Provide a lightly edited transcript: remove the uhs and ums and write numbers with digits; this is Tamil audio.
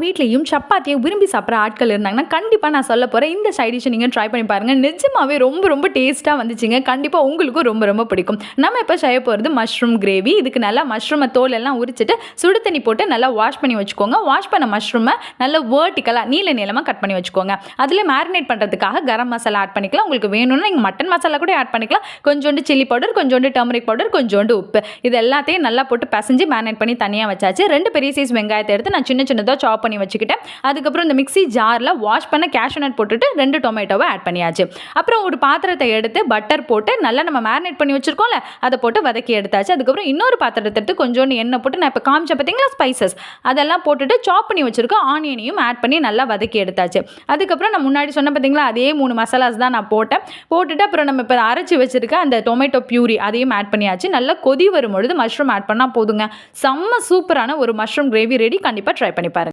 வீட்லயும் சப்பாத்தியை விரும்பி சாப்பிட்ற ஆட்கள் இருந்தாங்கன்னா கண்டிப்பாக நான் சொல்ல போகிற இந்த சைட் டிஷ் நீங்கள் ட்ரை பண்ணி பாருங்கள். நிஜமாவே ரொம்ப ரொம்ப டேஸ்ட்டாக வந்துச்சுங்க. கண்டிப்பாக உங்களுக்கும் ரொம்ப ரொம்ப பிடிக்கும். நம்ம இப்போ செய்ய போகிறது மஷ்ரூம் கிரேவி. இதுக்கு நல்லா மஷ்ரூமை தோல் எல்லாம் உரிச்சிட்டு சுடு தண்ணி போட்டு நல்லா வாஷ் பண்ணி வச்சுக்கோங்க. வாஷ் பண்ண மஷ்ரூமை நல்லா வேர்ட்டிக்கலாக நீளமாக கட் பண்ணி வச்சுக்கோங்க. அதில் மேரினேட் பண்ணுறதுக்காக கரம் மசாலா ஆட் பண்ணிக்கலாம். உங்களுக்கு வேணும்னா நீங்கள் மட்டன் மசாலா கூட ஆட் பண்ணிக்கலாம். கொஞ்சோண்டு சில்லி பவுடர், கொஞ்சோண்டு டர்மரிக் பவுடர், கொஞ்சோண்டு உப்பு, இது எல்லாத்தையும் நல்லா போட்டு பசைஞ்சு மேரினேட் பண்ணி தனியாக வச்சாச்சு. 2 பெரிய சைஸ் வெங்காயத்தை எடுத்து நான் சின்ன சின்னதாக சாப் பண்ணி வச்சுக்கிட்டேன். அதுக்கப்புறம் இந்த மிக்ஸி ஜாரில் வாஷ் பண்ண கேஷ்யூ நட் போட்டுட்டு 2 டொமேட்டோவை ஆட் பண்ணியாச்சு. அப்புறம் ஒரு பாத்திரத்தை எடுத்து பட்டர் போட்டு நல்லா நம்ம மேரினேட் பண்ணி வச்சிருக்கோம்ல, அதை போட்டு வதக்கி எடுத்தாச்சு. அதுக்கப்புறம் இன்னொரு பாத்திரத்தை எடுத்து கொஞ்சோண்டு எண்ணெய் போட்டு நான் இப்போ காமிச்ச பார்த்தீங்களா ஸ்பைசஸ் அதெல்லாம் போட்டுட்டு சாப் பண்ணி வச்சிருக்கோம் ஆனியனையும் ஆட் பண்ணி நல்லா வதக்கி எடுத்தாச்சு. அதுக்கப்புறம் நான் முன்னாடி சொன்ன பார்த்தீங்களா அதே 3 மசாலாஸ் தான் நான் போட்டுட்டு அப்புறம் நம்ம இப்போ அரைச்சி வச்சிருக்க அந்த டொமேட்டோ பியூரி அதையும் ஆட் பண்ணியாச்சு. நல்லா கொதி வரும்பொழுது மஷ்ரூம் ஆட் பண்ணால் போதுங்க. செம்ம சூப்பரான ஒரு மஷ்ரூம் கிரேவி ரெடி. கண்டிப்பாக ட்ரை பண்ணி பாருங்க.